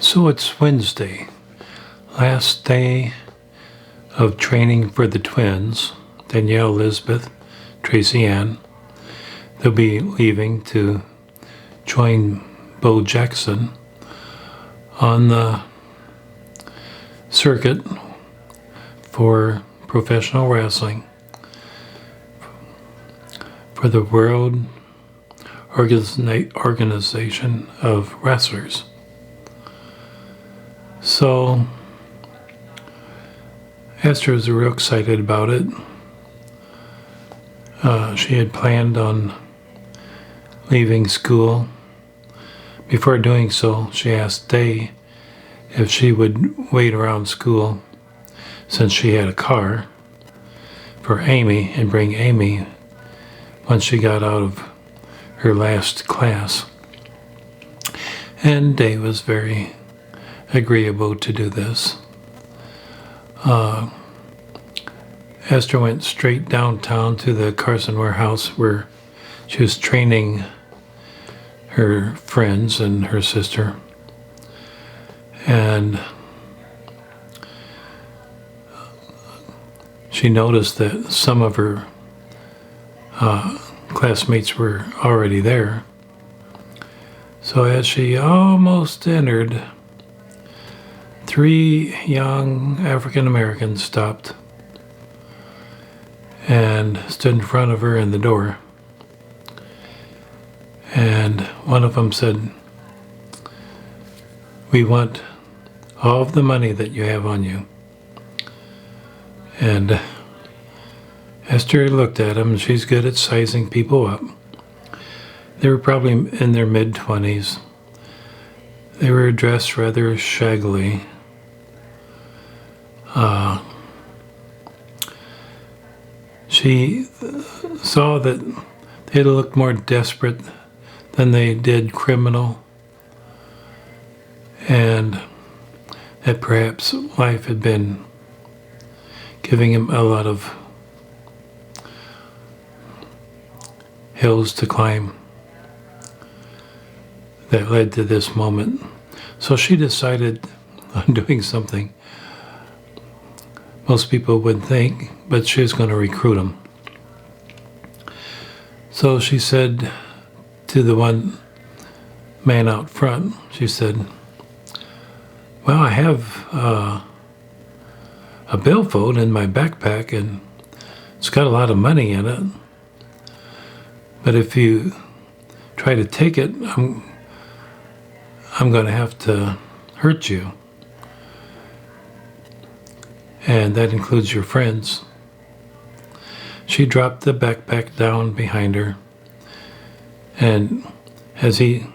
So it's Wednesday, last day of training for the twins, Danielle, Elizabeth, Tracy Ann. They'll be leaving to join Bo Jackson on the circuit for professional wrestling for the World Organization of Wrestlers. So Esther was real excited about it. She had planned on leaving school. Before doing so, she asked Day if she would wait around school since she had a car for Amy and bring Amy once she got out of her last class. And Day was very agreeable to do this. Esther went straight downtown to the Carson warehouse where she was training her friends and her sister. And she noticed that some of her classmates were already there. So as she almost entered, 3 young African Americans stopped and stood in front of her in the door. And one of them said, "We want all of the money that you have on you." And Esther looked at him, and she's good at sizing people up. They were probably in their mid-20s. They were dressed rather shaggily. She saw that they looked more desperate than they did criminal, and that perhaps life had been giving him a lot of hills to climb that led to this moment. So she decided on doing something most people wouldn't think, but she was going to recruit them. So she said to the one man out front, she said, "Well, I have a billfold in my backpack, and it's got a lot of money in it. But if you try to take it, I'm going to have to hurt you. And that includes your friends." She dropped the backpack down behind her, and as he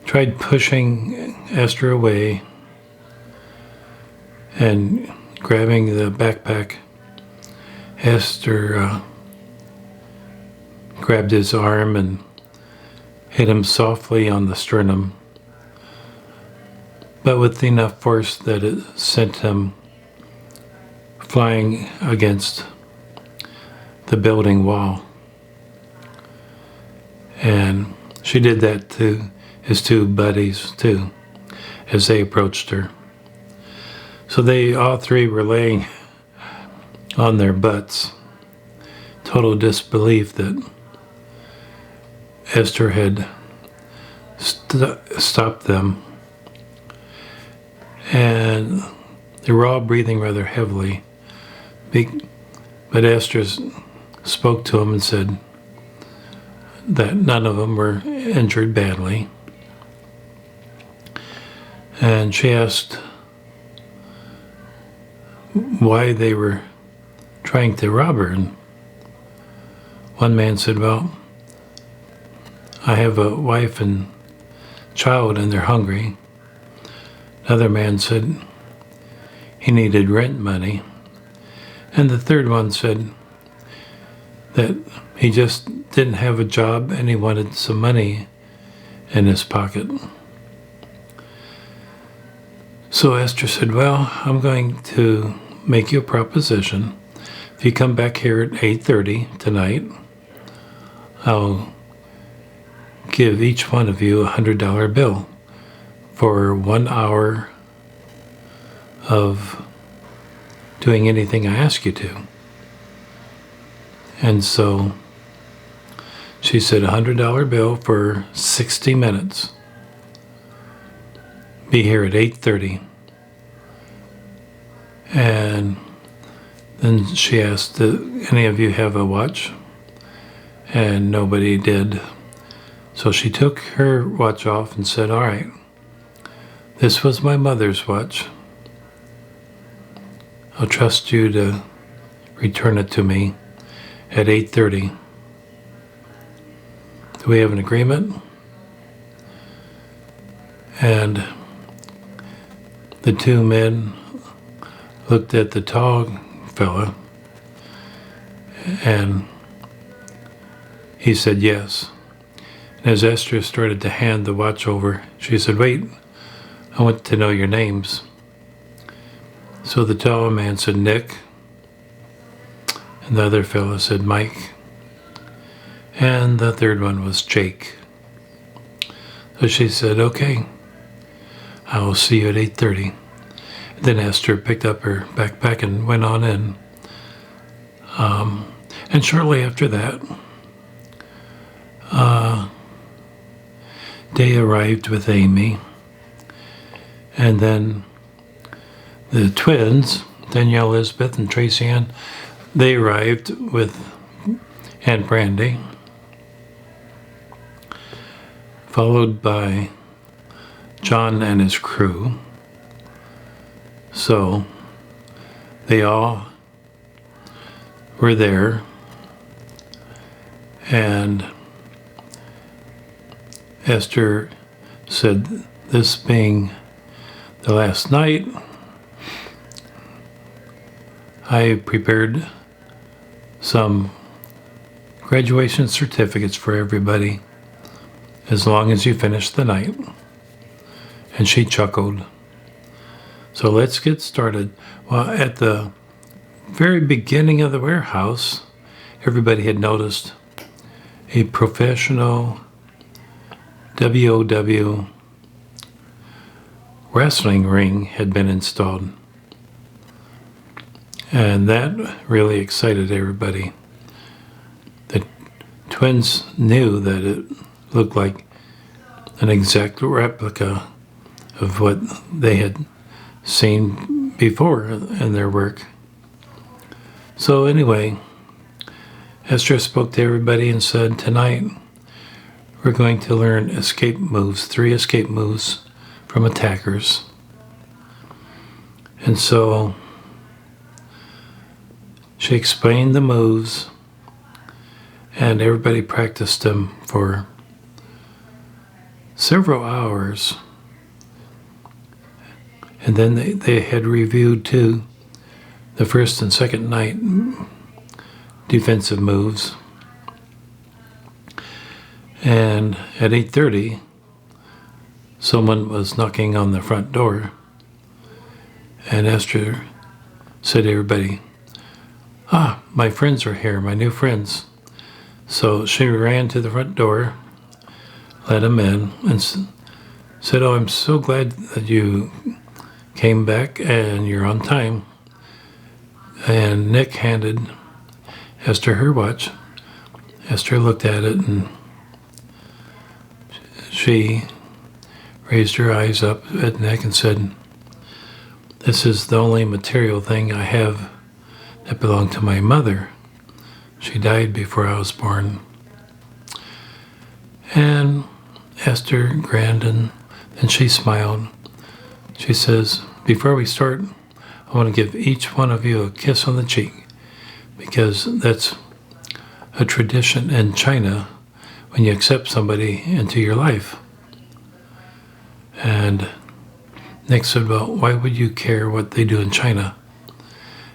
tried pushing Esther away and grabbing the backpack, Esther grabbed his arm and hit him softly on the sternum, but with enough force that it sent him flying against the building wall. And she did that to his 2 buddies too, as they approached her. So they all 3 were laying on their butts, total disbelief that Esther had stopped them. And they were all breathing rather heavily. But Esther spoke to him and said that none of them were injured badly. And she asked why they were trying to rob her. And one man said, "Well, I have a wife and child and they're hungry." Another man said he needed rent money. And the third one said that he just didn't have a job and he wanted some money in his pocket. So Esther said, "Well, I'm going to make you a proposition. If you come back here at 8:30 tonight, I'll give each one of you $100 bill for 1 hour of doing anything I ask you to. And so she said, $100 bill for 60 minutes. Be here at 8:30. And then she asked, do any of you have a watch? And nobody did. So she took her watch off and said, all right, this was my mother's watch. I'll trust you to return it to me at 8:30. Do we have an agreement? And the two men looked at the tall fella, and he said yes. And as Esther started to hand the watch over, she said, wait, I want to know your names. So the tall man said, Nick. And the other fellow said, Mike. And the third one was Jake. So she said, okay, I will see you at 8:30. Then Esther picked up her backpack and went on in. And shortly after that, Day arrived with Amy. And then the twins, Danielle Elizabeth and Tracy Ann, they arrived with Aunt Brandy, followed by John and his crew. So they all were there, and Esther said, this being the last night, I prepared some graduation certificates for everybody as long as you finish the night. And she chuckled. So let's get started. Well, at the very beginning of the warehouse, everybody had noticed a professional WOW wrestling ring had been installed. And that really excited everybody. The twins knew that it looked like an exact replica of what they had seen before in their work. So anyway, Esther spoke to everybody and said, tonight we're going to learn escape moves, 3 escape moves from attackers. And so she explained the moves, and everybody practiced them for several hours. And then they had reviewed too the first and second night defensive moves. And at 8:30, someone was knocking on the front door, and Esther said to everybody, my friends are here, my new friends. So she ran to the front door, let them in, and said, I'm so glad that you came back and you're on time. And Nick handed Esther her watch. Esther looked at it, and she raised her eyes up at Nick and said, this is the only material thing I have that belonged to my mother. She died before I was born. And Esther grinned, and then she smiled. She says, before we start, I want to give each one of you a kiss on the cheek, because that's a tradition in China when you accept somebody into your life. And Nick said, well, why would you care what they do in China?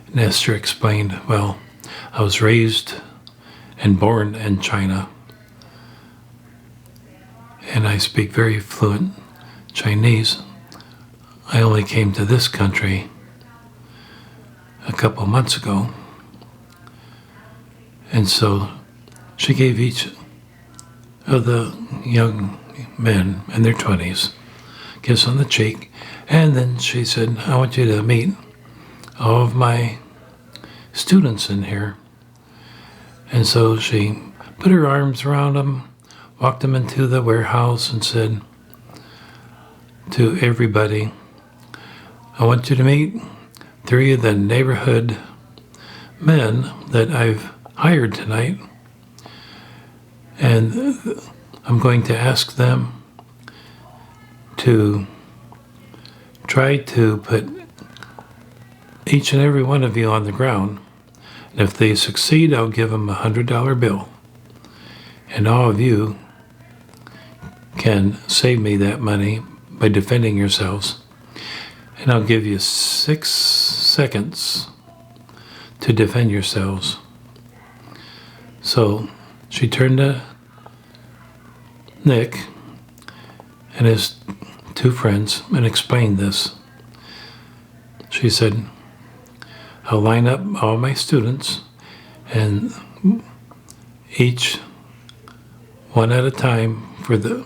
And Esther explained, well, I was raised and born in China, and I speak very fluent Chinese. I only came to this country a couple months ago. And so she gave each of the young men in their 20s, kiss on the cheek. And then she said, I want you to meet all of my students in here. And so she put her arms around them, walked them into the warehouse, and said to everybody, I want you to meet 3 of the neighborhood men that I've hired tonight. And I'm going to ask them to try to put each and every one of you on the ground. And if they succeed, I'll give them a $100 bill. And all of you can save me that money by defending yourselves. And I'll give you 6 seconds to defend yourselves. So she turned to Nick and his 2 friends and explained this. She said, I'll line up all my students, and each one at a time for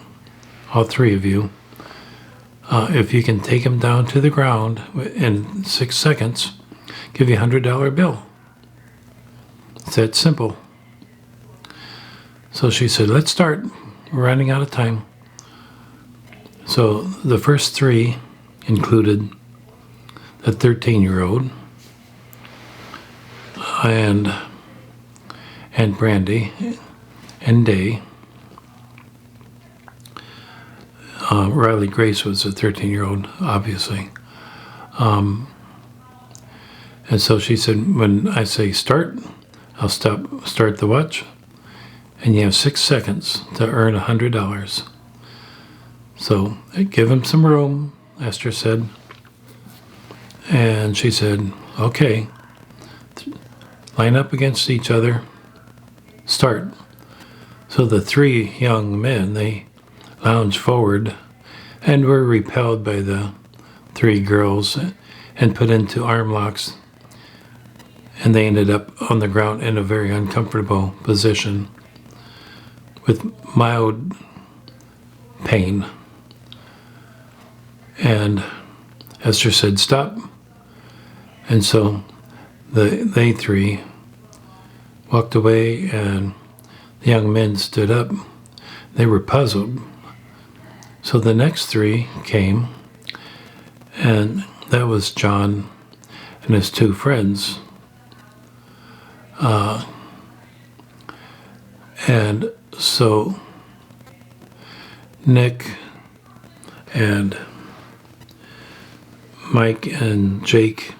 all 3 of you. If you can take them down to the ground in 6 seconds, give you a $100 bill. It's that simple. So she said, let's start. We're running out of time. So the first 3 included the 13-year-old and Brandy and Day. Riley Grace was a 13-year-old, obviously. And so she said, when I say start, I'll start the watch, and you have 6 seconds to earn $100. So give him some room, Esther said. And she said, okay, line up against each other, start. So the 3 young men, they lounged forward and were repelled by the 3 girls and put into arm locks. And they ended up on the ground in a very uncomfortable position with mild pain. And Esther said, stop. And so they 3 walked away, and the young men stood up. They were puzzled. So the next 3 came, and that was John and his 2 friends. And so Nick and Mike and Jake,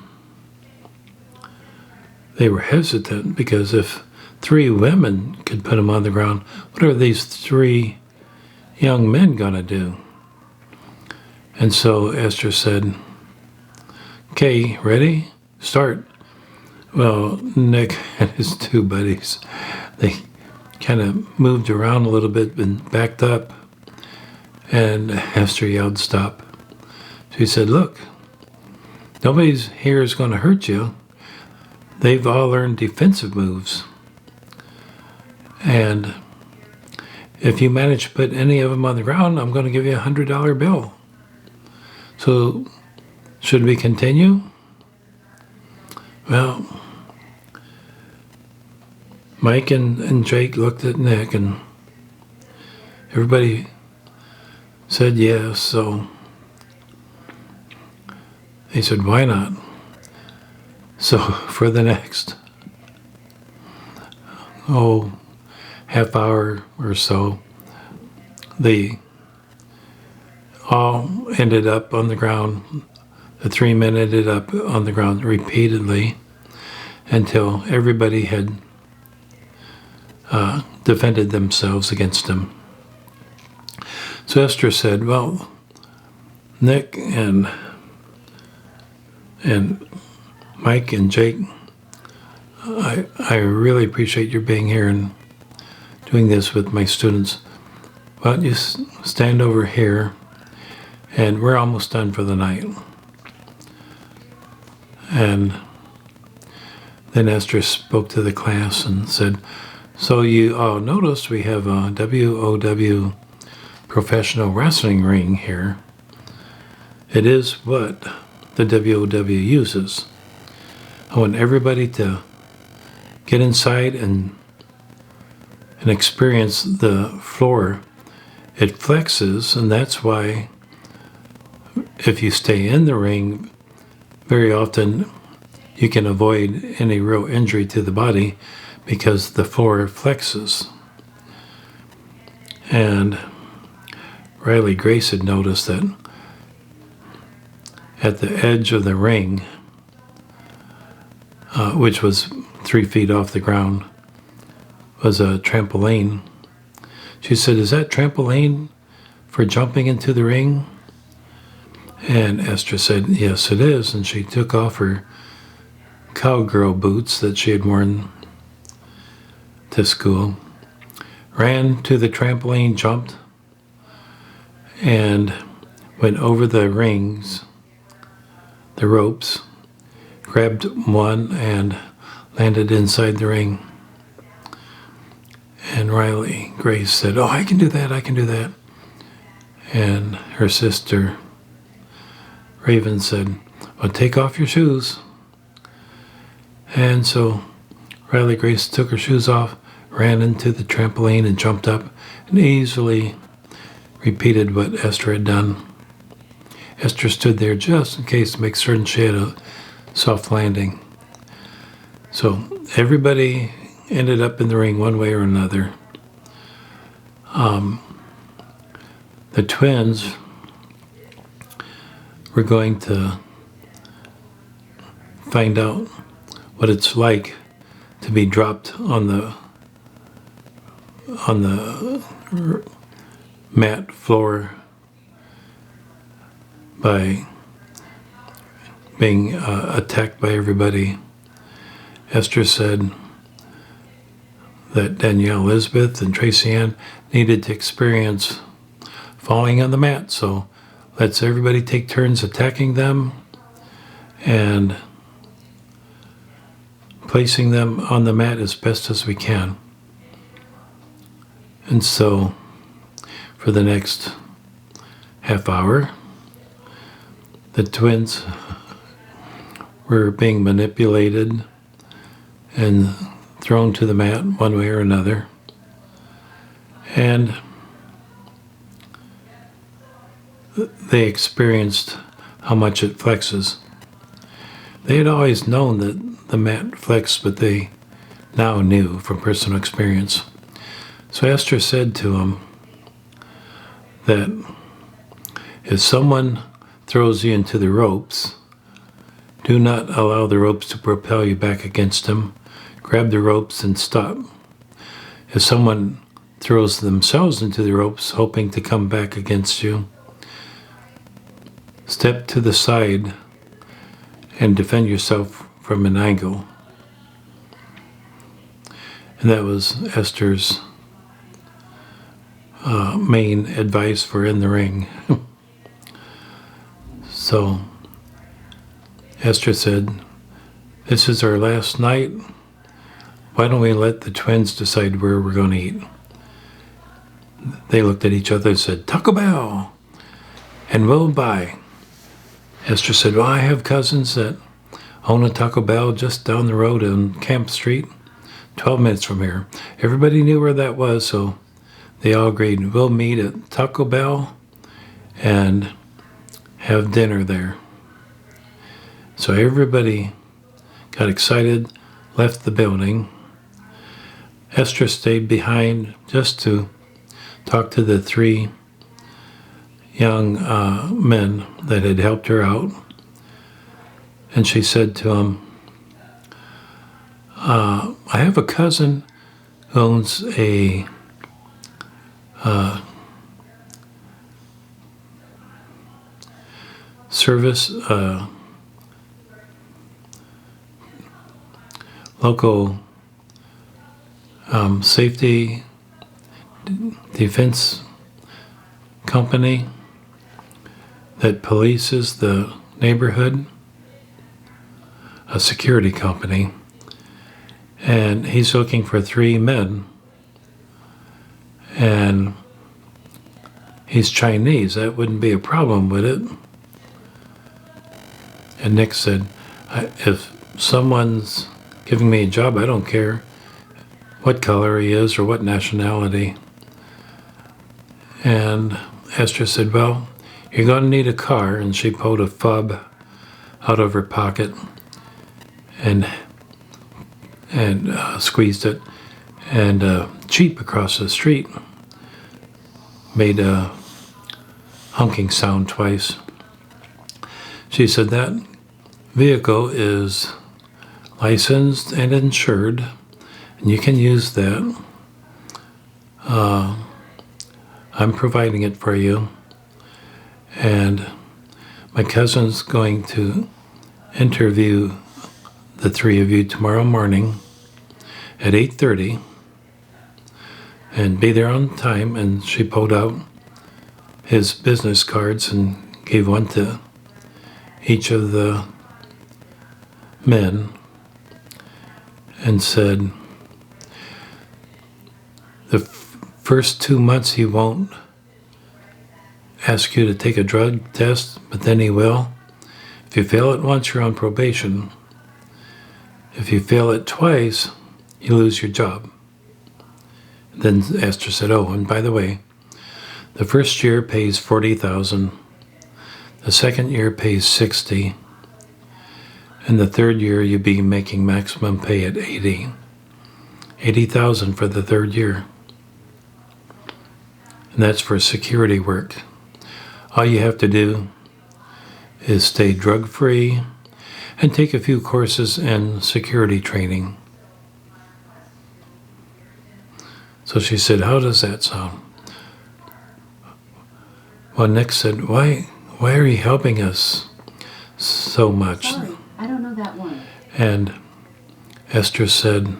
they were hesitant, because if 3 women could put him on the ground, what are these 3 young men going to do? And so Esther said, okay, ready? Start. Well, Nick and his 2 buddies, they kind of moved around a little bit and backed up. And Esther yelled, stop. She said, look, nobody's here is going to hurt you. They've all learned defensive moves. And if you manage to put any of them on the ground, I'm going to give you a $100 bill. So, should we continue? Well, Mike and Jake looked at Nick, and everybody said yes. So they said, why not? So for the next, half hour or so, they all ended up on the ground. The 3 men ended up on the ground repeatedly until everybody had defended themselves against him. So Esther said, well, Nick and Mike and Jake, I really appreciate your being here and doing this with my students. Why don't you stand over here, and we're almost done for the night. And then Esther spoke to the class and said, so you all noticed we have a WOW professional wrestling ring here. It is what the WOW uses. I want everybody to get inside and experience the floor. It flexes, and that's why if you stay in the ring, very often you can avoid any real injury to the body because the floor flexes. And Riley Grace had noticed that at the edge of the ring, which was 3 feet off the ground, was a trampoline. She said, "Is that trampoline for jumping into the ring?" And Esther said, "Yes, it is." And she took off her cowgirl boots that she had worn to school, ran to the trampoline, jumped, and went over the rings, the ropes, grabbed one and landed inside the ring. And Riley Grace said, "Oh, I can do that, I can do that." And her sister Raven said, "Well, take off your shoes." And so Riley Grace took her shoes off, ran into the trampoline and jumped up and easily repeated what Esther had done. Esther stood there just in case to make certain she had a soft landing. So everybody ended up in the ring one way or another. The twins were going to find out what it's like to be dropped on the mat floor by being attacked by everybody. Esther said that Danielle Elizabeth and Tracy Ann needed to experience falling on the mat, so let's everybody take turns attacking them and placing them on the mat as best as we can. And so for the next half hour, the twins were being manipulated and thrown to the mat one way or another. And they experienced how much it flexes. They had always known that the mat flexed, but they now knew from personal experience. So Esther said to him that if someone throws you into the ropes, do not allow the ropes to propel you back against them. Grab the ropes and stop. If someone throws themselves into the ropes, hoping to come back against you, step to the side and defend yourself from an angle. And that was Esther's main advice for in the ring. So Esther said, "This is our last night. Why don't we let the twins decide where we're going to eat?" They looked at each other and said, "Taco Bell, and we'll buy." Esther said, "Well, I have cousins that own a Taco Bell just down the road on Camp Street, 12 minutes from here." Everybody knew where that was, so they all agreed, "We'll meet at Taco Bell and have dinner there." So everybody got excited, left the building. Esther stayed behind just to talk to the 3 young men that had helped her out. And she said to him, "I have a cousin who owns a service, local safety defense company that polices the neighborhood, a security company, and he's looking for 3 men, and he's Chinese. That wouldn't be a problem, would it?" And Nick said, if someone's giving me a job, I don't care what color he is or what nationality. And Esther said, well, you're going to need a car. And she pulled a fob out of her pocket and squeezed it. And a Jeep across the street made a honking sound twice. She said, that vehicle is licensed and insured, and you can use that. I'm providing it for you. And my cousin's going to interview the three of you tomorrow morning at 8:30 and be there on time. And she pulled out his business cards and gave one to each of the men and said, the first 2 months he won't ask you to take a drug test, but then he will. If you fail it once, you're on probation. If you fail it twice, you lose your job. Then Esther said, oh, and by the way, the first year pays $40,000, the second year pays $60,000, and the third year you'll be making maximum pay at $80,000 for the third year. And that's for security work. All you have to do is stay drug-free and take a few courses in security training. So she said, how does that sound? Well, Nick said, why are you helping us so much? Sorry, I don't know that one. And Esther said,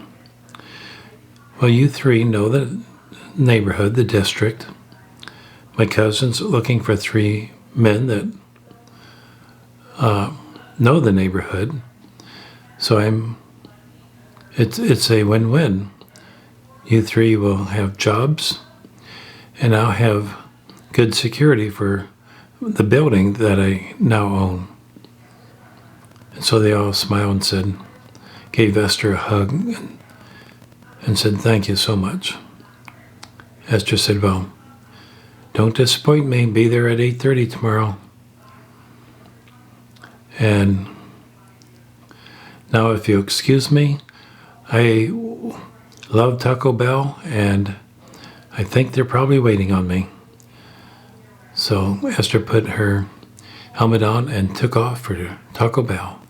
well, you three know the neighborhood, the district. My cousin's looking for 3 men that know the neighborhood. So it's a win-win. You three will have jobs, and I'll have good security for the building that I now own. And so they all smiled and said, gave Esther a hug and said, thank you so much. Esther said, well, don't disappoint me. Be there at 8:30 tomorrow. And now if you excuse me, I love Taco Bell, and I think they're probably waiting on me. So Esther put her helmet on and took off for Taco Bell.